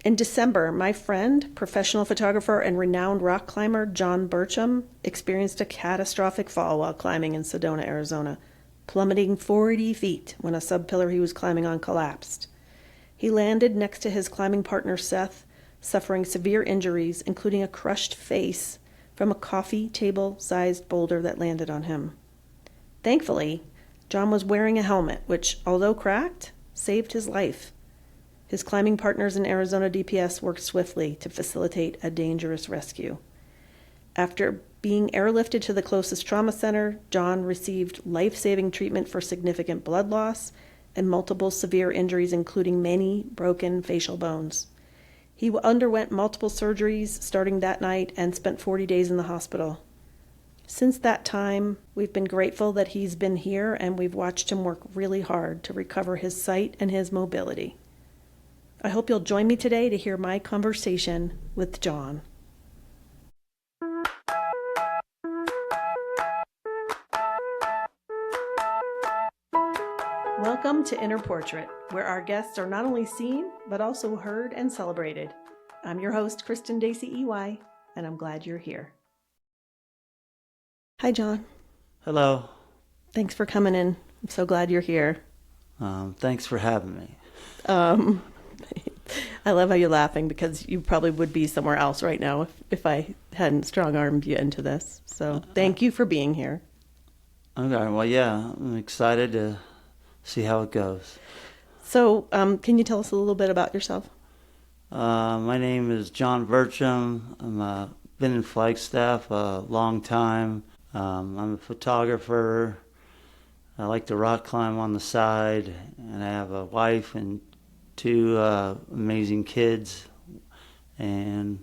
In December, my friend, professional photographer, and renowned rock climber John Burcham experienced a catastrophic fall while climbing in Sedona, Arizona, plummeting 40 feet when a subpillar he was climbing on collapsed. He landed next to his climbing partner Seth, suffering severe injuries, including a crushed face from a coffee table-sized boulder that landed on him. Thankfully, John was wearing a helmet, which, although cracked, saved his life. His climbing partners in Arizona DPS worked swiftly to facilitate a dangerous rescue. After being airlifted to the closest trauma center, John received life-saving treatment for significant blood loss and multiple severe injuries, including many broken facial bones. He underwent multiple surgeries starting that night and spent 40 days in the hospital. Since that time, we've been grateful that he's been here, and we've watched him work really hard to recover his sight and his mobility. I hope you'll join me today to hear my conversation with John. Welcome to Inner Portrait, where our guests are not only seen, but also heard and celebrated. I'm your host, Kristen Dacey EY, and I'm glad you're here. Hi, John. Hello. Thanks for coming in. I'm so glad you're here. Thanks for having me. I love how you're laughing because you probably would be somewhere else right now if I hadn't strong-armed you into this. So thank you for being here. Okay, well, yeah, I'm excited to see how it goes. So can you tell us a little bit about yourself? My name is John Burcham. I've been in Flagstaff a long time. I'm a photographer. I like to rock climb on the side, and I have a wife and two amazing kids, and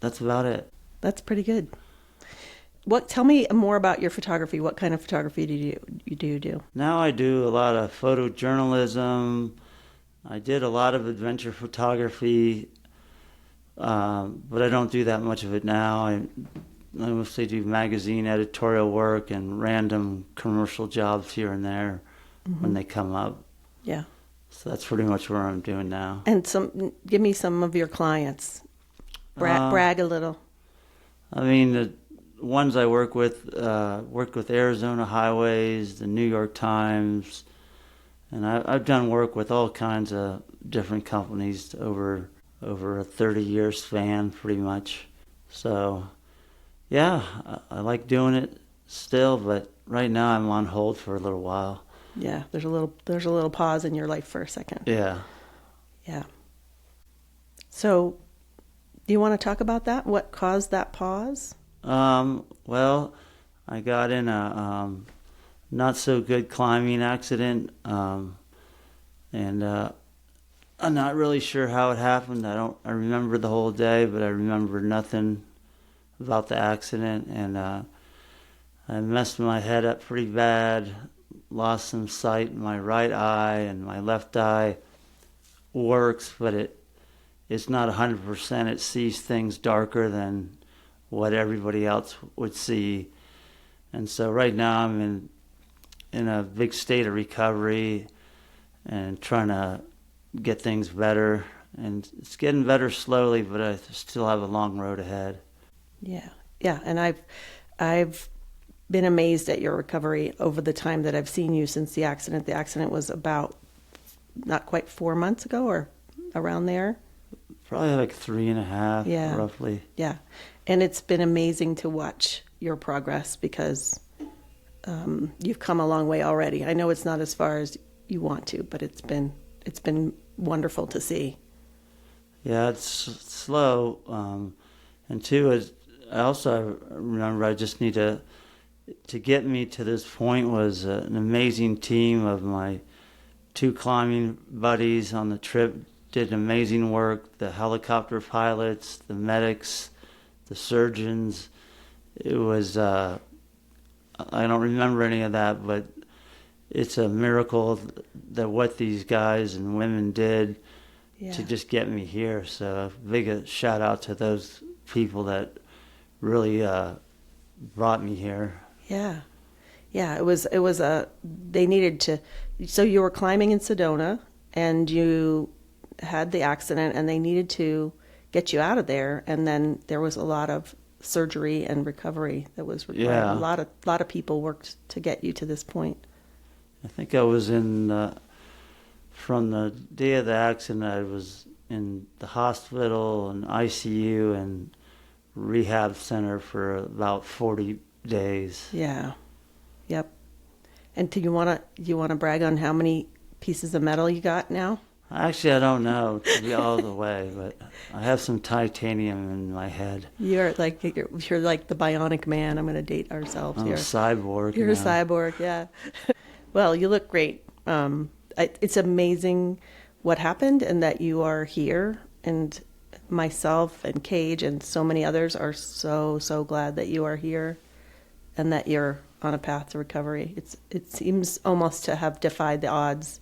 that's about it. That's pretty good. Tell me more about your photography. What kind of photography do you do? Now I do a lot of photojournalism. I did a lot of adventure photography, but I don't do that much of it now. I mostly do magazine editorial work and random commercial jobs here and there when they come up. Yeah. So that's pretty much what I'm doing now. And give me some of your clients. Brag a little. I mean, the ones I worked with Arizona Highways, the New York Times, and I've done work with all kinds of different companies over a 30-year span, pretty much. So, yeah, I like doing it still, but right now I'm on hold for a little while. Yeah, there's a little pause in your life for a second. Yeah. Yeah. So, do you want to talk about that? What caused that pause? Well, I got in a not so good climbing accident, and I'm not really sure how it happened. I remember the whole day, but I remember nothing about the accident, and I messed my head up pretty bad. Lost some sight in my right eye, and my left eye works, but it's not 100%. It sees things darker than what everybody else would see. And so right now I'm in a big state of recovery and trying to get things better. And it's getting better slowly, but I still have a long road ahead. Yeah. Yeah, and I've been amazed at your recovery over the time that I've seen you since the accident. The accident was about not quite 4 months ago or around there. Probably like 3.5, yeah. Roughly. Yeah. And it's been amazing to watch your progress because you've come a long way already. I know it's not as far as you want to, but it's been wonderful to see. Yeah, it's slow. And two, I also remember I just need to get me to this point was an amazing team of my two climbing buddies on the trip. Did amazing work. The helicopter pilots, the medics, the surgeons. It was, I don't remember any of that, but it's a miracle that what these guys and women did to just get me here. So big shout out to those people that really brought me here. Yeah. Yeah, it was they needed to, so you were climbing in Sedona and you had the accident and they needed to get you out of there, and then there was a lot of surgery and recovery that was required. Yeah. A lot of people worked to get you to this point. I think I was from the day of the accident, I was in the hospital and ICU and rehab center for about 40 days. Yeah. Yep. And do you want to brag on how many pieces of metal you got now? Actually, I don't know to be all the way, but I have some titanium in my head. You're like the bionic man. I'm going to date ourselves I'm here. a cyborg. You're a cyborg, yeah. Well, you look great. It's amazing what happened and that you are here. And myself and Cage and so many others are so glad that you are here and that you're on a path to recovery. It seems almost to have defied the odds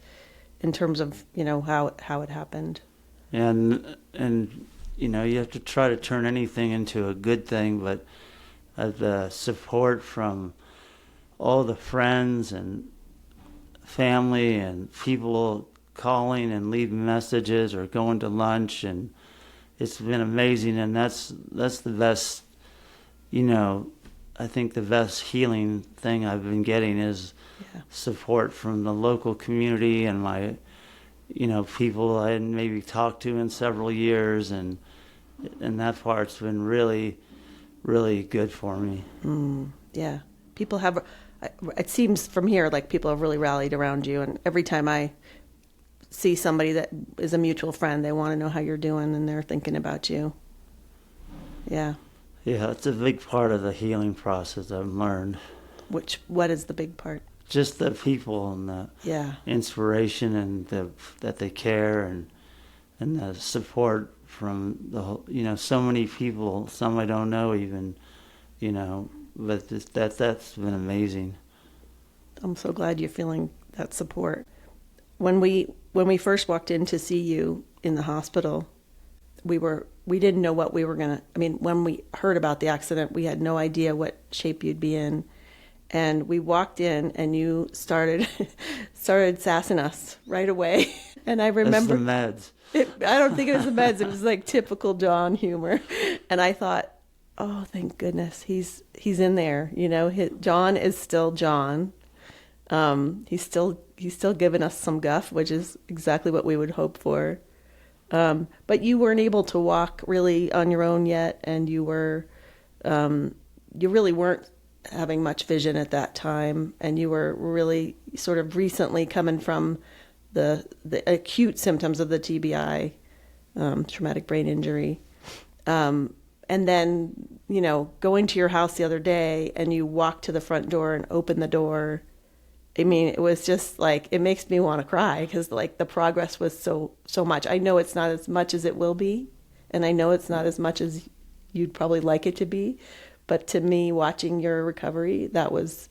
in terms of, how it happened. And you have to try to turn anything into a good thing, but the support from all the friends and family and people calling and leaving messages or going to lunch, and it's been amazing. And that's the best, I think the best healing thing I've been getting is support from the local community and my, people I hadn't maybe talked to in several years, and that part's been really, really good for me. Yeah, people have. It seems from here like people have really rallied around you, and every time I see somebody that is a mutual friend, they want to know how you're doing, and they're thinking about you. Yeah. Yeah, it's a big part of the healing process I've learned. What is the big part? Just the people and the inspiration and that they care and the support from the whole, so many people, some I don't know even, but that's been amazing. I'm so glad you're feeling that support. When we first walked in to see you in the hospital, we didn't know what we were gonna. I mean, when we heard about the accident, we had no idea what shape you'd be in, and we walked in and you started sassing us right away. And I remember that's the meds. I don't think it was the meds. It was like typical John humor, and I thought, oh, thank goodness he's in there. John is still John. He's still giving us some guff, which is exactly what we would hope for. But you weren't able to walk really on your own yet, and you really weren't having much vision at that time, and you were really sort of recently coming from the acute symptoms of the TBI, traumatic brain injury. And then, going to your house the other day and you walked to the front door and opened the door. I mean, it was just like, it makes me want to cry because like the progress was so much. I know it's not as much as it will be, and I know it's not as much as you'd probably like it to be, but to me, watching your recovery, that was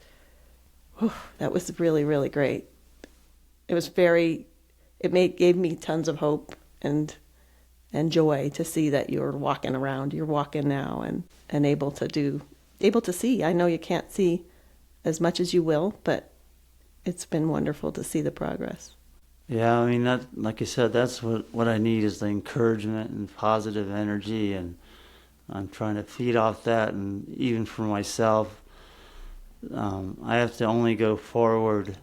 really, really great. It was gave me tons of hope and joy to see that you're walking around. You're walking now and able to see. I know you can't see as much as you will, but it's been wonderful to see the progress. Yeah, I mean, like I said, that's what I need is the encouragement and positive energy, and I'm trying to feed off that. And even for myself, I have to only go forward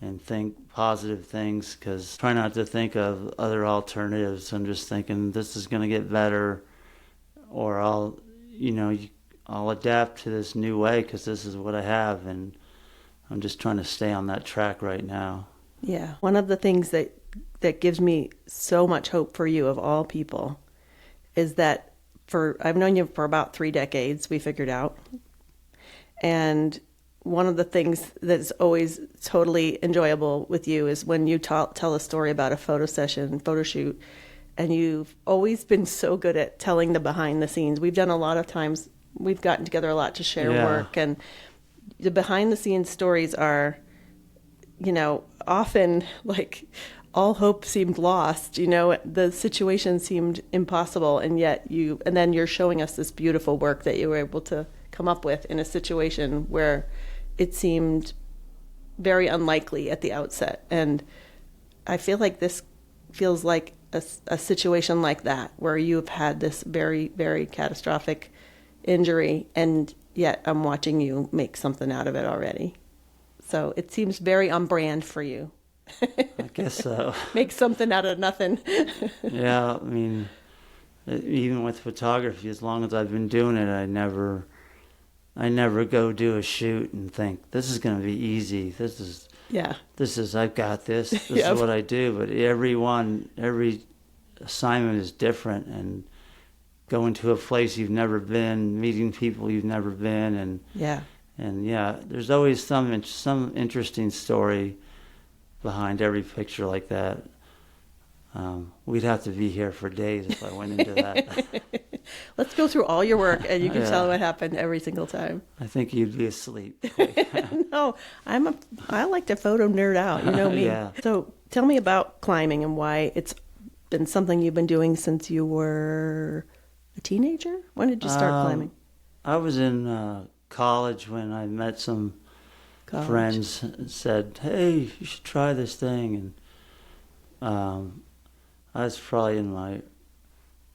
and think positive things, because try not to think of other alternatives. I'm just thinking this is going to get better, or I'll adapt to this new way because this is what I have, and I'm just trying to stay on that track right now. Yeah. One of the things that gives me so much hope for you of all people is that I've known you for about 3 decades, we figured out. And one of the things that's always totally enjoyable with you is when you tell a story about a photo shoot, and you've always been so good at telling the behind the scenes. We've done a lot of times, we've gotten together a lot to share work, and the behind the scenes stories are, often like all hope seemed lost, the situation seemed impossible, and then you're showing us this beautiful work that you were able to come up with in a situation where it seemed very unlikely at the outset. And I feel like this feels like a situation like that where you've had this very, very catastrophic injury, and yet I'm watching you make something out of it already. So it seems very on brand for you. I guess so. Make something out of nothing. Yeah, I mean, even with photography, as long as I've been doing it, I never go do a shoot and think this is going to be easy. This is I've got this. This Yep. is what I do. But every assignment is different, and going to a place you've never been, meeting people you've never been, and Yeah. there's always some interesting story behind every picture like that. We'd have to be here for days if I went into that. Let's go through all your work, and you can Yeah. tell what happened every single time. I think you'd be asleep. No, I like to photo nerd out. You know me. Yeah. So tell me about climbing and why it's been something you've been doing since you were a teenager. When did you start climbing? I was in college when I met some College. friends and said, "Hey, you should try this thing." And I was probably in my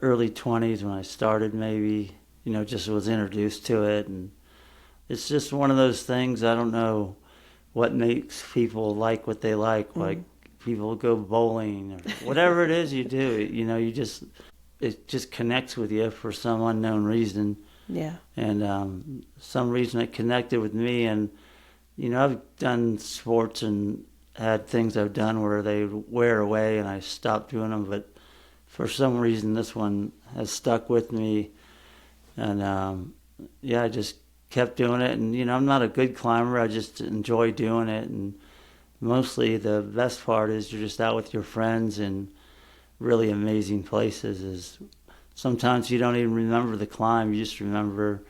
early 20s when I started, maybe, just was introduced to it. And it's just one of those things. I don't know what makes people like what they like. Like people go bowling or whatever it is you do, it just connects with you for some unknown reason. Yeah. And some reason it connected with me. And, I've done sports and had things I've done where they wear away and I stopped doing them. But for some reason, this one has stuck with me. And, I just kept doing it. And, I'm not a good climber. I just enjoy doing it. And mostly the best part is you're just out with your friends in really amazing places. Sometimes you don't even remember the climb. You just remember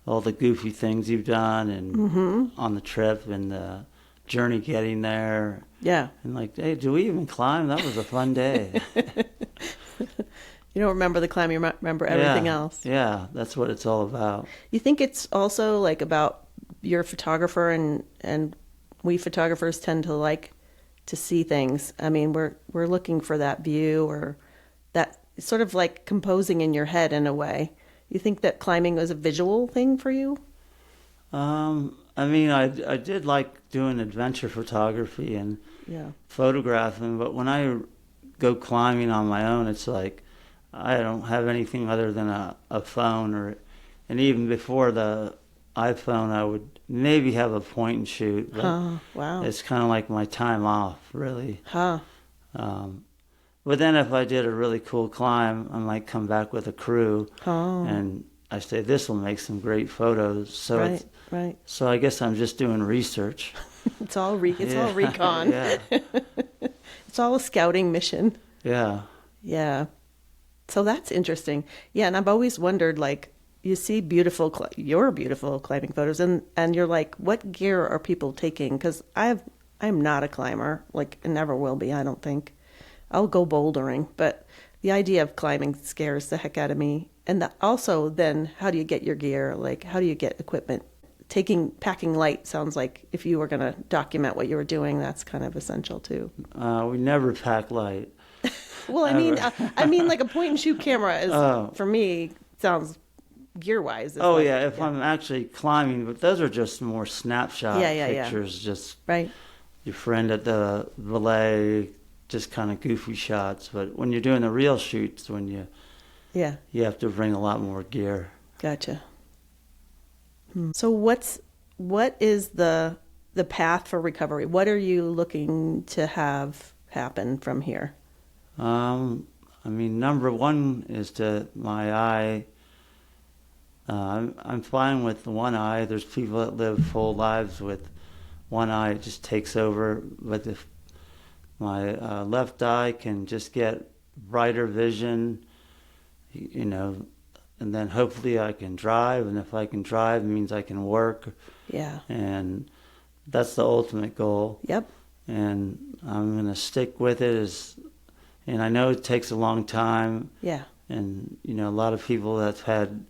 all the goofy things you've done and on the trip and the journey getting there. Yeah. And like, hey, do we even climb? That was a fun day. You don't remember the climb, you remember everything else. Yeah, that's what it's all about. You think it's also like about you're a photographer and we photographers tend to like to see things. I mean, we're looking for that view or that sort of like composing in your head in a way. You think that climbing was a visual thing for you? I mean, I did like doing adventure photography and photographing, but when I go climbing on my own, it's like I don't have anything other than a phone and even before the iPhone, I would maybe have a point and shoot. But wow. It's kind of like my time off, really. Huh. But then if I did a really cool climb, I might come back with a crew, and I say, this will make some great photos. So right. So I guess I'm just doing research. It's all all recon. Yeah. It's all a scouting mission. Yeah. Yeah. So that's interesting. Yeah, and I've always wondered, like, you see your beautiful climbing photos, and you're like, what gear are people taking? Because I'm not a climber, like, and never will be, I don't think. I'll go bouldering, but the idea of climbing scares the heck out of me. And also, then, how do you get your gear? Like, how do you get equipment? Packing light sounds like if you were going to document what you were doing, that's kind of essential too. We never pack light. Well, I mean, like a point and shoot camera is for me sounds gear wise. If I'm actually climbing, but those are just more snapshot pictures. Just right. Your friend at the valet, just kind of goofy shots. But when you're doing the real shoots, when you have to bring a lot more gear. Gotcha. So what is the path for recovery? What are you looking to have happen from here? I mean, number one is my eye. I'm fine with one eye. There's people that live full lives with one eye. It just takes over. But if my left eye can just get brighter vision, and then hopefully I can drive. And if I can drive, it means I can work. Yeah. And that's the ultimate goal. Yep. And I'm going to stick with it. And I know it takes a long time. Yeah. And, a lot of people that's had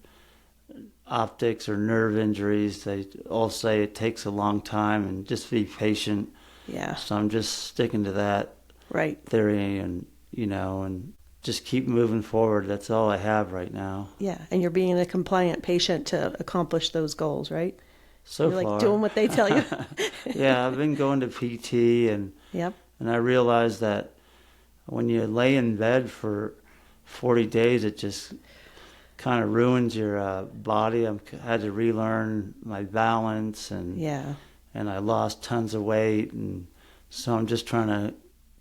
optics or nerve injuries, they all say it takes a long time and just be patient. Yeah. So I'm just sticking to that right theory and just keep moving forward. That's all I have right now. Yeah, and you're being a compliant patient to accomplish those goals, right? So You're far, like doing what they tell you. yeah, I've been going to PT, Yep. and I realized that when you lay in bed for 40 days, it just kind of ruins your body. I had to relearn my balance, Yeah. and I lost tons of weight, and so I'm just trying to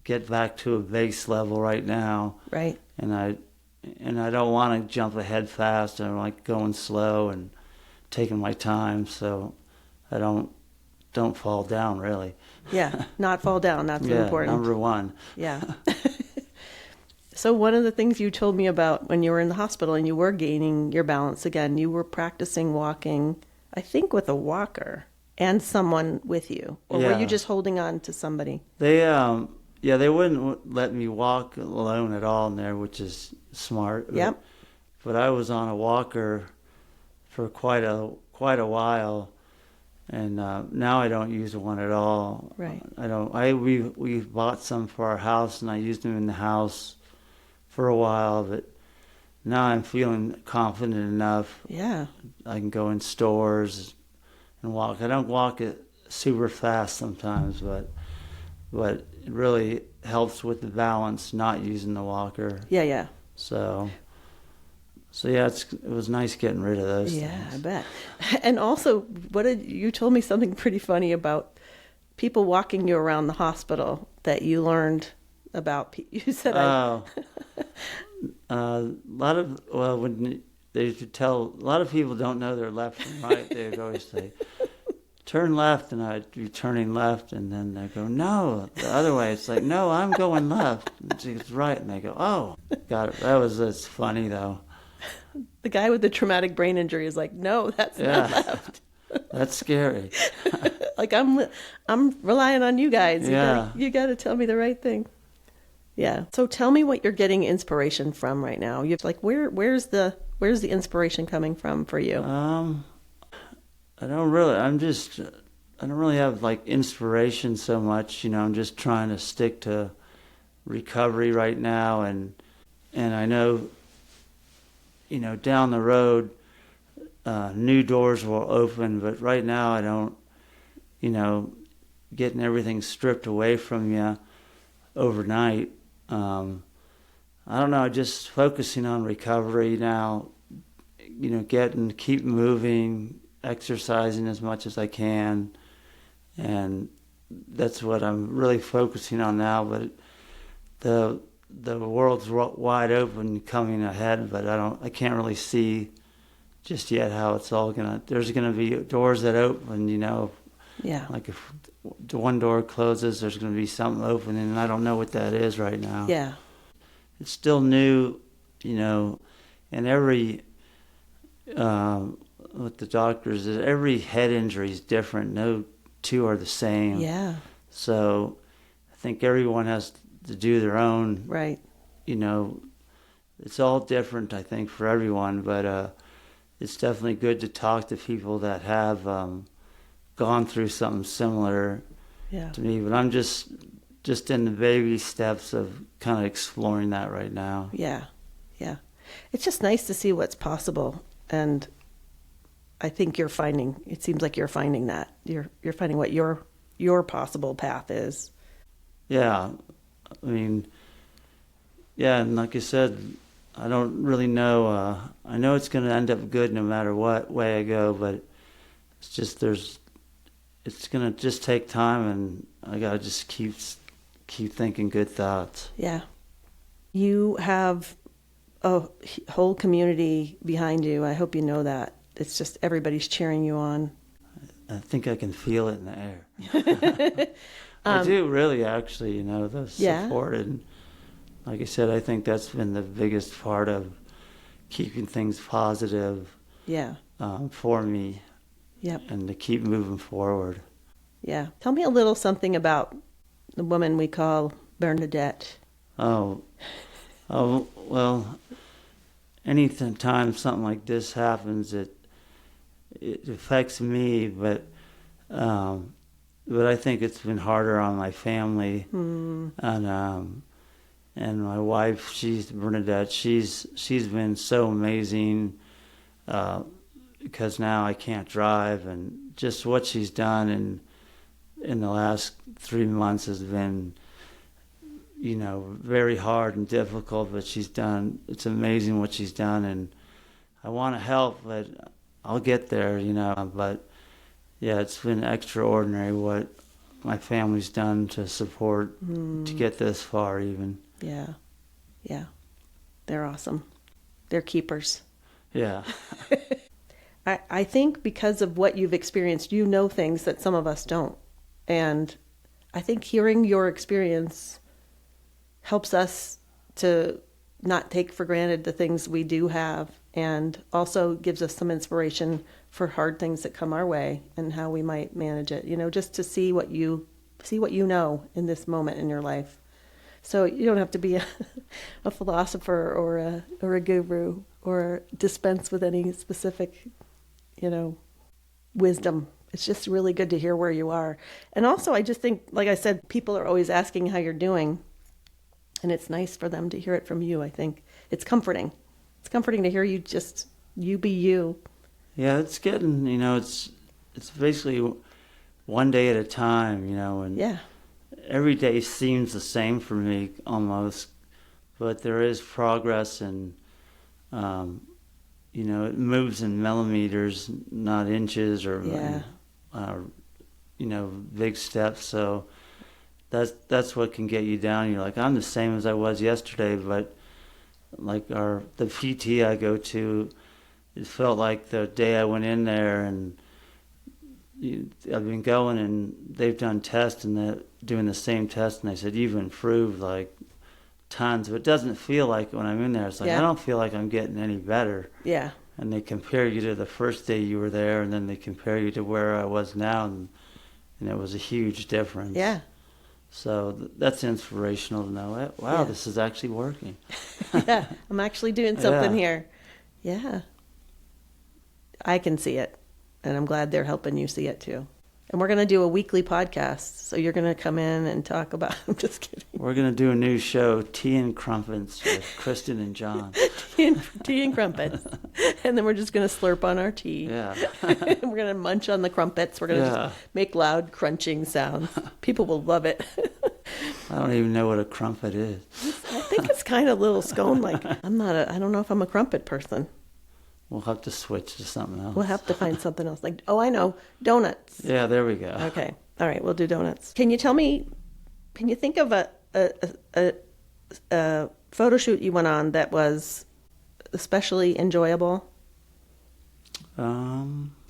get back to a base level right now. Right. And I don't want to jump ahead fast. I like going slow and taking my time, so I don't fall down really. Yeah. Not fall down. That's Yeah, important. number one. Yeah. So one of the things you told me about when you were in the hospital and you were gaining your balance again, you were practicing walking, I think with a walker and someone with you. Or were you Yeah. just holding on to somebody? They they wouldn't let me walk alone at all in there, which is smart. Yep. But I was on a walker for quite a while, and now I don't use one at all. Right. I don't. We bought some for our house, and I used them in the house for a while. But now I'm feeling confident enough. Yeah. I can go in stores and walk. I don't walk it super fast sometimes, but it really helps with the balance not using the walker. Yeah, yeah. So yeah, it was nice getting rid of those Yeah, things. I bet. And also, you told me something pretty funny about people walking you around the hospital that you learned about. You said, A lot of when they should tell, a lot of people don't know their left from right. They would always say, "Turn left," and I'd be turning left, and then they go, "No, the other way." It's like, "No, I'm going left." And she goes, "Right," and they go, "Oh, got it." That's funny though. the guy with the traumatic brain injury is like, no, that's not left. That's scary. Like I'm relying on you guys. Yeah. You gotta tell me the right thing. Yeah. So tell me what you're getting inspiration from right now. You're like, where's the inspiration coming from for you? I don't really have like inspiration so much. I'm just trying to stick to recovery right now, and I know, down the road, new doors will open, but right now I don't, getting everything stripped away from you overnight. I don't know, just focusing on recovery now, keep moving, exercising as much as I can, and that's what I'm really focusing on now. But the world's wide open coming ahead, but I can't really see just yet how it's all there's gonna be doors that open, Yeah. like if one door closes, there's gonna be something opening, and I don't know what that is right now. Yeah. It's still new, and every with the doctors, every head injury is different. No two are the same. Yeah. So I think everyone has to do their own. Right. It's all different, I think, for everyone, but it's definitely good to talk to people that have gone through something similar Yeah. to me. But I'm just in the baby steps of kind of exploring that right now. Yeah. Yeah. It's just nice to see what's possible, and I think it seems like you're finding that. You're finding what your possible path is. Yeah. I mean, yeah, and like I said, I don't really know. I know it's going to end up good no matter what way I go, but it's just it's going to just take time, and I got to just keep thinking good thoughts. Yeah. You have a whole community behind you. I hope you know that. It's just everybody's cheering you on. I think I can feel it in the air. I do really, actually, the support. And like I said, I think that's been the biggest part of keeping things positive. Yeah. For me. Yep. And to keep moving forward. Yeah. Tell me a little something about the woman we call Bernadette. Oh, well, anytime something like this happens, it affects me, but I think it's been harder on my family, and And my wife, she's Bernadette. She's been so amazing, because now I can't drive, and just what she's done in the last 3 months has been, very hard and difficult. But it's amazing what she's done, and I want to help, but I'll get there, But yeah, it's been extraordinary what my family's done to support to get this far even. Yeah. Yeah. They're awesome. They're keepers. Yeah. I think because of what you've experienced, you know things that some of us don't. And I think hearing your experience helps us to not take for granted the things we do have, and also gives us some inspiration for hard things that come our way and how we might manage it, just to see what you know in this moment in your life. So you don't have to be a philosopher or a guru or dispense with any specific, wisdom. It's just really good to hear where you are. And also, I just think, like I said, people are always asking how you're doing, and it's nice for them to hear it from you. I think it's comforting. It's comforting to hear you be you. Yeah, it's getting, it's basically one day at a time, and Yeah. every day seems the same for me almost, but there is progress, and it moves in millimeters, not inches or big steps. So that's what can get you down. You're like, I'm the same as I was yesterday, but like the PT I go to, it felt like the day I went in there, and I've been going, and they've done tests, and they're doing the same test, and they said, you've improved like tons, but it doesn't feel like when I'm in there. It's like, I don't feel like I'm getting any better. Yeah. And they compare you to the first day you were there, and then they compare you to where I was now, and it was a huge difference. Yeah. So that's inspirational to know, wow, this is actually working. Yeah, I'm actually doing something here. Yeah. I can see it, and I'm glad they're helping you see it too. And we're going to do a weekly podcast, so you're going to come in and talk about, I'm just kidding. We're going to do a new show, Tea and Crumpets, with Kristen and John. tea and crumpets. And then we're just going to slurp on our tea. Yeah. We're going to munch on the crumpets. We're going to just make loud crunching sounds. People will love it. I don't even know what a crumpet is. I think it's kind of a little scone-like. I don't know if I'm a crumpet person. We'll have to switch to something else. We'll have to find something else. I know. Donuts. Yeah, there we go. Okay. All right, we'll do donuts. Can you think of a photo shoot you went on that was especially enjoyable? I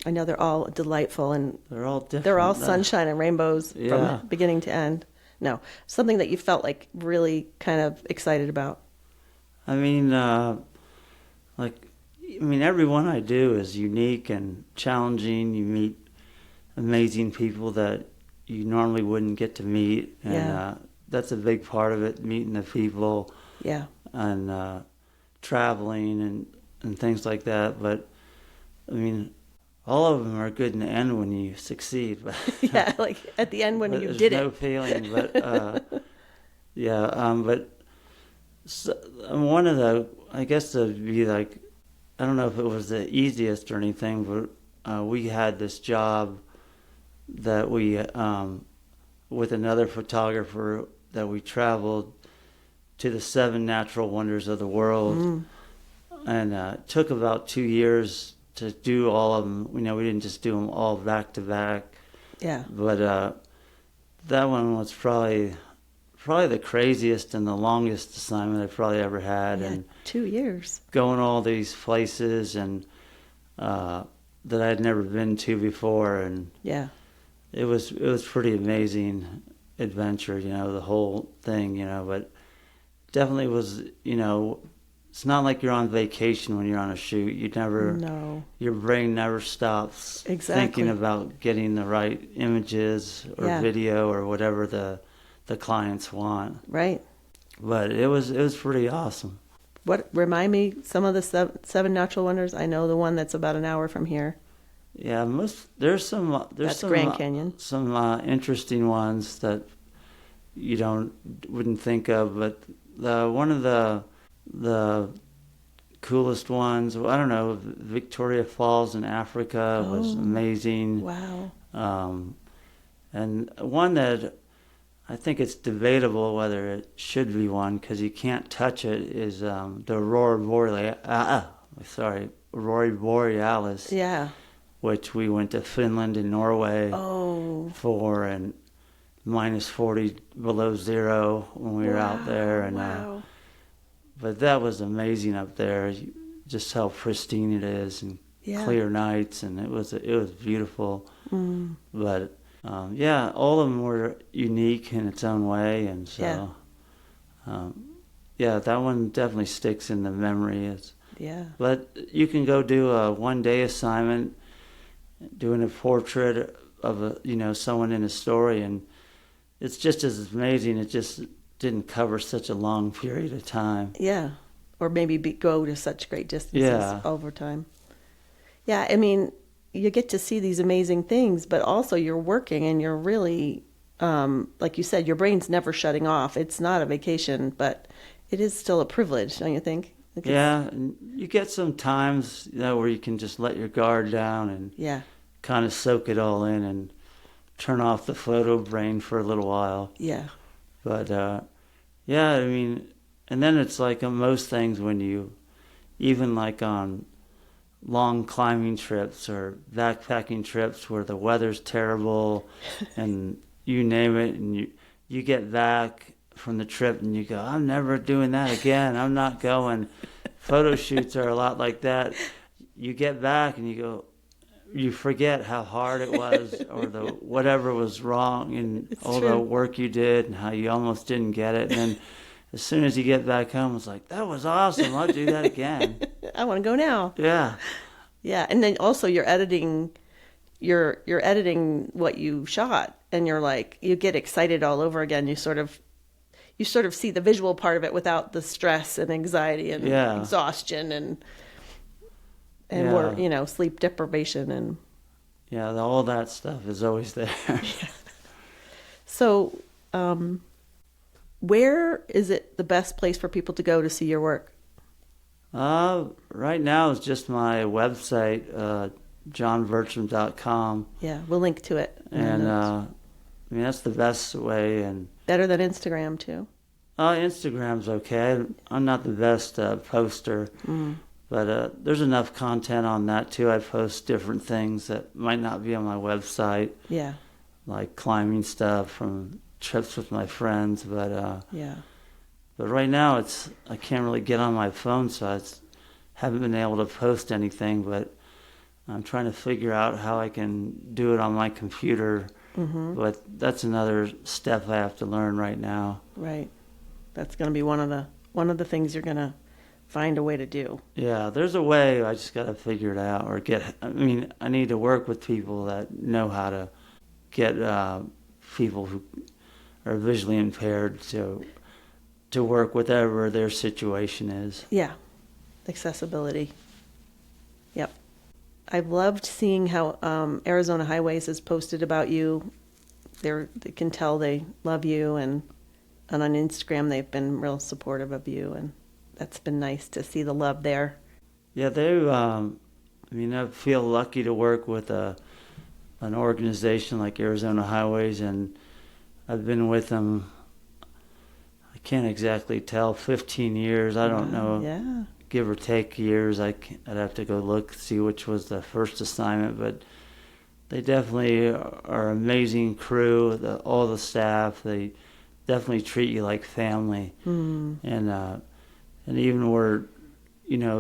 know they're all delightful, and they're all different. They're all sunshine and rainbows from beginning to end. No, something that you felt like really kind of excited about. I mean, every one I do is unique and challenging. You meet amazing people that you normally wouldn't get to meet, and that's a big part of it, meeting the people. Yeah. And traveling and things like that. But all of them are good in the end when you succeed. But yeah, like at the end when you did it. There's no feeling, but but one of the, I guess it'd be like, I don't know if it was the easiest or anything, but we had this job that we, with another photographer, that we traveled to the 7 natural wonders of the world. And it took about 2 years to do all of them. We didn't just do them all back to back. Yeah. But that one was probably the craziest and the longest assignment I've probably ever had. Yeah, and 2 years. Going all these places and that I'd never been to before, and it was pretty amazing adventure, the whole thing, but definitely was, it's not like you're on vacation when you're on a shoot. Your brain never stops thinking about getting the right images or video or whatever the clients want. Right. But it was pretty awesome. Remind me some of the 7 natural wonders. I know the one that's about an hour from here. Yeah, there's some Grand Canyon. Some interesting ones that you wouldn't think of, but the one of the coolest ones, I don't know, Victoria Falls in Africa was amazing. Wow. And one that I think it's debatable whether it should be one because you can't touch it is the Aurora Borealis. Yeah. Which we went to Finland and Norway for, and minus 40 below zero when we were out there. And but that was amazing up there, just how pristine it is and clear nights, and it was beautiful. But all of them were unique in its own way, and so that one definitely sticks in the memory. But you can go do a one-day assignment doing a portrait of someone in a story, and it's just as amazing. It just didn't cover such a long period of time. Yeah, or maybe go to such great distances over time. Yeah, I mean, you get to see these amazing things, but also you're working and you're really, like you said, your brain's never shutting off. It's not a vacation, but it is still a privilege, don't you think? And you get some times where you can just let your guard down and kind of soak it all in and turn off the photo brain for a little while. Yeah. But I mean, and then it's like on most things when you, even like on long climbing trips or backpacking trips where the weather's terrible and you name it, and you get back from the trip and you go, I'm never doing that again. I'm not going. Photo shoots are a lot like that. You get back and you go, you forget how hard it was or the whatever was wrong and the work you did and how you almost didn't get it. And then as soon as you get back home, it's like, that was awesome. I'll do that again. I want to go now. Yeah. Yeah. And then also you're editing what you shot, and you're like, you get excited all over again. You sort of see the visual part of it without the stress and anxiety and exhaustion and sleep deprivation and all that stuff is always there. So, where is it the best place for people to go to see your work? Right now it's just my website, johnburcham.com. Yeah, we'll link to it. And I mean, that's the best way. And better than Instagram too. Instagram's okay. I'm not the best poster, but there's enough content on that too. I post different things that might not be on my website. Yeah, like climbing stuff from trips with my friends. But but right now I can't really get on my phone, so I haven't been able to post anything. But I'm trying to figure out how I can do it on my computer. But that's another step I have to learn right now. Right. That's going to be one of the things you're going to find a way to do. Yeah, there's a way. I just got to figure it out I need to work with people that know how to get people who are visually impaired to work whatever their situation is. Yeah. Accessibility. Yep. I've loved seeing how Arizona Highways has posted about you. They can tell they love you, and on Instagram they've been real supportive of you, and that's been nice to see the love there. Yeah, I feel lucky to work with an organization like Arizona Highways, and I've been with them, I can't exactly tell, 15 years. I don't know. Yeah. Give or take years. I'd have to go see which was the first assignment, but they definitely are an amazing crew. All the staff, they definitely treat you like family, and even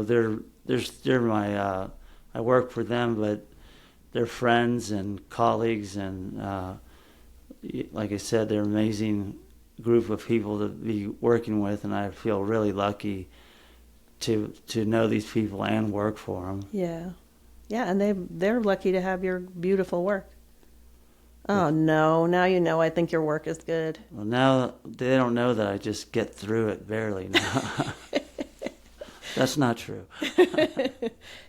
they're my I work for them, but they're friends and colleagues, and like I said, they're an amazing group of people to be working with, and I feel really lucky to know these people and work for them. Yeah, and they're lucky to have your beautiful work. Oh no! Now you know. I think your work is good. Well, now they don't know that I just get through it barely. Now. That's not true.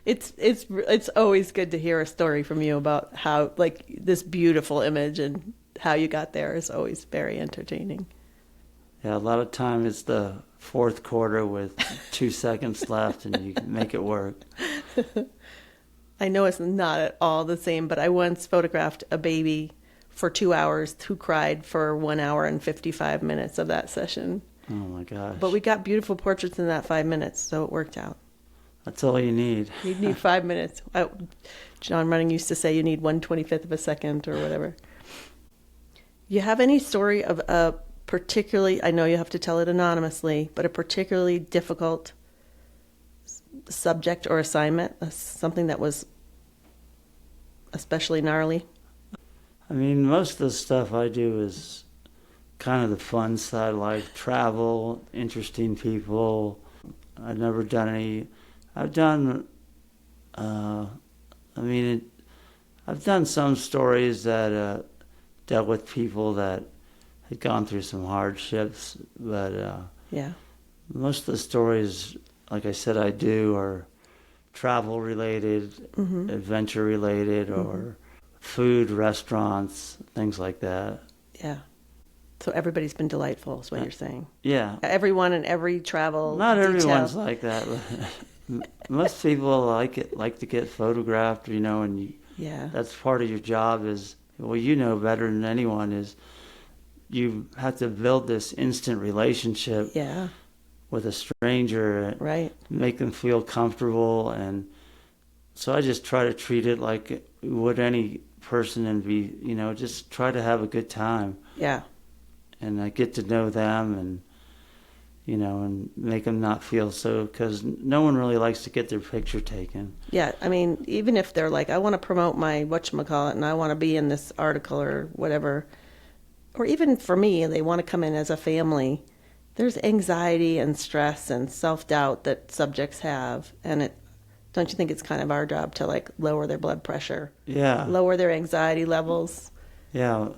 It's always good to hear a story from you about how, like, this beautiful image and how you got there is always very entertaining. Yeah, a lot of time it's the fourth quarter with 2 seconds left, and you make it work. I know it's not at all the same, but I once photographed a baby for 2 hours who cried for 1 hour and 55 minutes of that session. Oh my gosh. But we got beautiful portraits in that 5 minutes, so it worked out. That's all you need. You need 5 minutes. John Running used to say you need 1/25 of a second or whatever. You have any story of a particularly, I know you have to tell it anonymously, but a particularly difficult subject or assignment, something that was especially gnarly? I mean, most of the stuff I do is kind of the fun side, like travel, interesting people. I've never done any. I've done. I've done some stories that dealt with people that had gone through some hardships, but Yeah. most of the stories, like I said, I do are travel related, adventure related, or food, restaurants, things like that. Yeah. So everybody's been delightful, is what you're saying. Yeah. Everyone in every travel Not detail. everyone's like that. Most people like to get photographed, and Yeah. that's part of your job is, well, you know better than anyone, is you have to build this instant relationship Yeah. with a stranger, Right. make them feel comfortable. And so I just try to treat it like would any person and be, just try to have a good time. Yeah. And I get to know them and, and make them not feel so, because no one really likes to get their picture taken. Yeah. I mean, even if they're like, I want to promote my whatchamacallit and I want to be in this article or whatever, or even for me, they want to come in as a family. There's anxiety and stress and self-doubt that subjects have. And don't you think it's kind of our job to like lower their blood pressure? Yeah. Lower their anxiety levels? Yeah.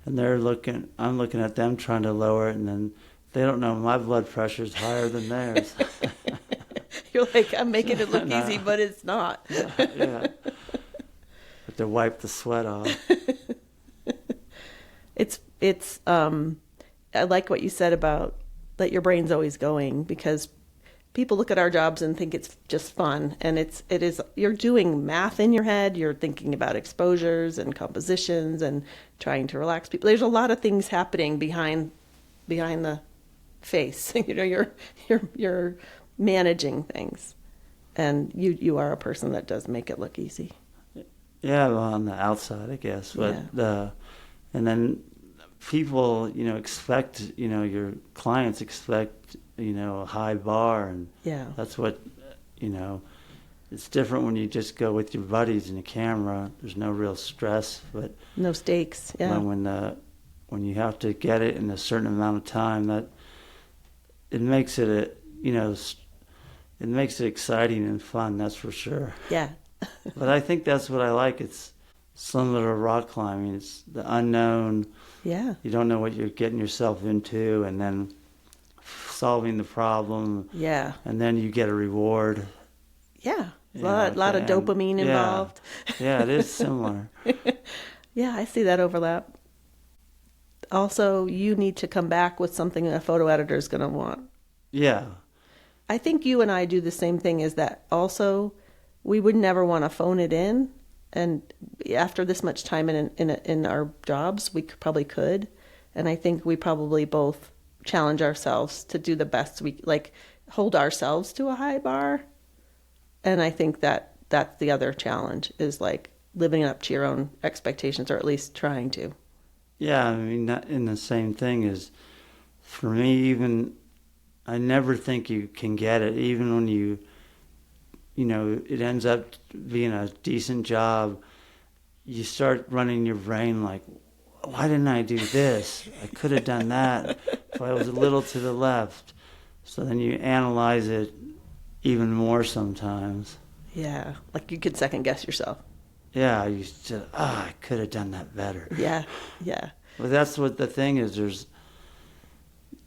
And I'm looking at them trying to lower it, and then they don't know my blood pressure's higher than theirs. You're like, I'm making it look No. easy, but it's not. Yeah. Have to wipe the sweat off. It's I like what you said about that your brain's always going, because people look at our jobs and think it's just fun, and it is, you're doing math in your head, you're thinking about exposures and compositions and trying to relax people. There's a lot of things happening behind the face. You're managing things, and you are a person that does make it look easy. Yeah, well, on the outside, I guess. But and then people, expect, your clients expect, a high bar, and Yeah. that's what, it's different when you just go with your buddies and a camera. There's no real stress, but No stakes. Yeah. when you have to get it in a certain amount of time, that it makes it it makes it exciting and fun. That's for sure. Yeah. But I think that's what I like. It's similar to rock climbing. It's the unknown. Yeah. You don't know what you're getting yourself into, and then solving the problem. Yeah. And then you get a reward. Yeah. A Yeah, lot, at lot the of end. dopamine Yeah. involved. Yeah, it is similar. Yeah, I see that overlap. Also, you need to come back with something a photo editor is going to want. Yeah. I think you and I do the same thing, is that also we would never want to phone it in. And after this much time in our jobs, we probably could. And I think we probably both challenge ourselves to do the best we, like, hold ourselves to a high bar. And I think that's the other challenge, is like living up to your own expectations, or at least trying to. Yeah, I mean, that in the same thing is, for me, even, I never think you can get it, even when it ends up being a decent job. You start running your brain like, why didn't I do this? I could have done that if I was a little to the left. So then you analyze it even more sometimes. Yeah, like you could second guess yourself. Yeah, you just, I could have done that better. Yeah, yeah. But that's what the thing is.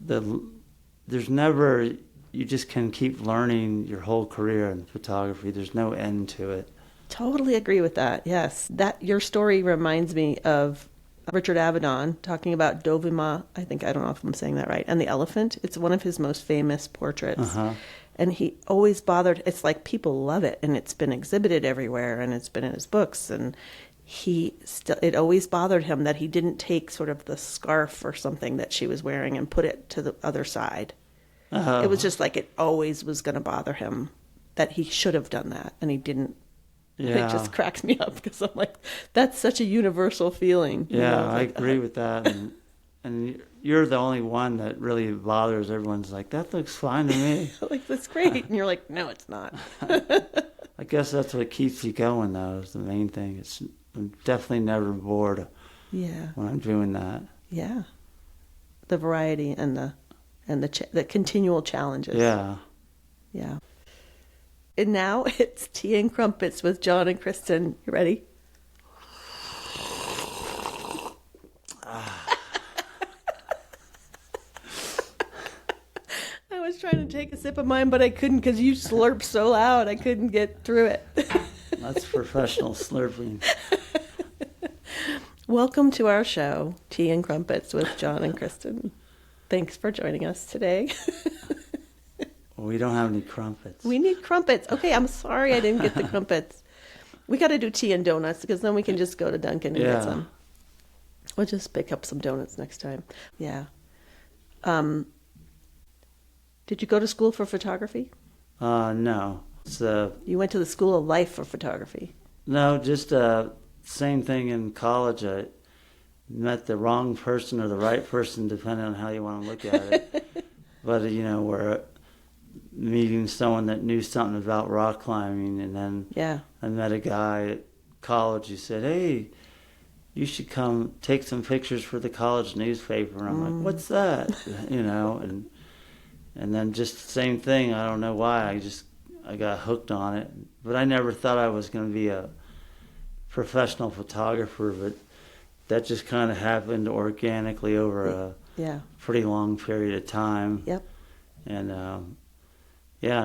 There's never, you just can keep learning your whole career in photography. There's no end to it. Totally agree with that. Yes. That your story reminds me of Richard Avedon talking about Dovima, I don't know if I'm saying that right, and the elephant. It's one of his most famous portraits. And he always bothered, it's like people love it, and it's been exhibited everywhere, and it's been in his books, and it always bothered him that he didn't take sort of the scarf or something that she was wearing and put it to the other side. It was just like it always was going to bother him that he should have done that, and he didn't. Yeah. It just cracks me up because I'm like, that's such a universal feeling. Yeah, I agree with that. And you're the only one that really bothers. Everyone's like, that looks fine to me. Like, that's great. And you're like, no, it's not. I guess that's what keeps you going, though, is the main thing. I'm definitely never bored when I'm doing that. Yeah. The variety and the continual challenges. Yeah. Yeah. And now it's Tea and Crumpets with John and Kristen. You ready? I was trying to take a sip of mine, but I couldn't because you slurped so loud I couldn't get through it. That's professional slurping. Welcome to our show, Tea and Crumpets with John and Kristen. Thanks for joining us today. We don't have any crumpets. We need crumpets. Okay, I'm sorry I didn't get the crumpets. We got to do tea and donuts because then we can just go to Dunkin' and get some. We'll just pick up some donuts next time. Yeah. Did you go to school for photography? No. You went to the School of Life for photography. No, just same thing in college. I met the wrong person or the right person, depending on how you want to look at it. But, we're meeting someone that knew something about rock climbing, and then I met a guy at college who said, hey, you should come take some pictures for the college newspaper. And I'm like, what's that? And then just the same thing. I don't know why. I got hooked on it. But I never thought I was going to be a professional photographer, but that just kind of happened organically over a pretty long period of time. Yep. And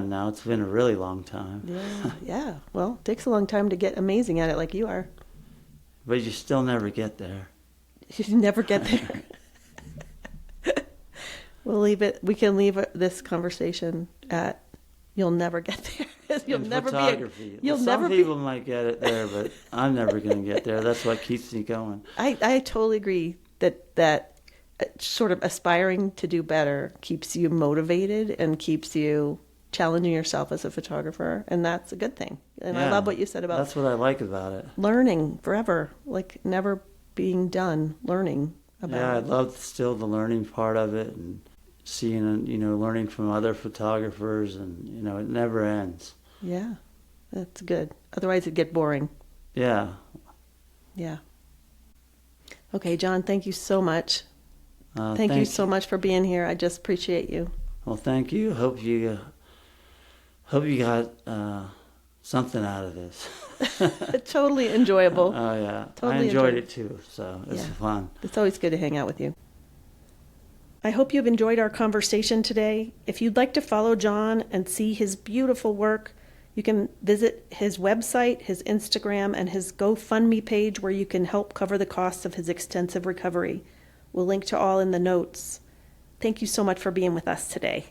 now it's been a really long time. Yeah. Well, it takes a long time to get amazing at it like you are. But you still never get there. You never get there. We'll leave it. We can leave this conversation at you'll never get there. You'll never photography. Some people might get it there, but I'm never going to get there. That's what keeps me going. I totally agree that sort of aspiring to do better keeps you motivated and keeps you challenging yourself as a photographer, and that's a good thing. And I love what you said about that's what I like about it. Learning forever, like never being done learning about it. I love still the learning part of it, and seeing, learning from other photographers, and, it never ends. Yeah, that's good. Otherwise it'd get boring. Yeah. Yeah. Okay, John, thank you so much. Thank you so much for being here. I just appreciate you. Well, thank you. Hope you got something out of this. Totally enjoyable. Oh, yeah. Totally I enjoyed it too, so it's fun. It's always good to hang out with you. I hope you've enjoyed our conversation today. If you'd like to follow John and see his beautiful work, you can visit his website, his Instagram, and his GoFundMe page where you can help cover the costs of his extensive recovery. We'll link to all in the notes. Thank you so much for being with us today.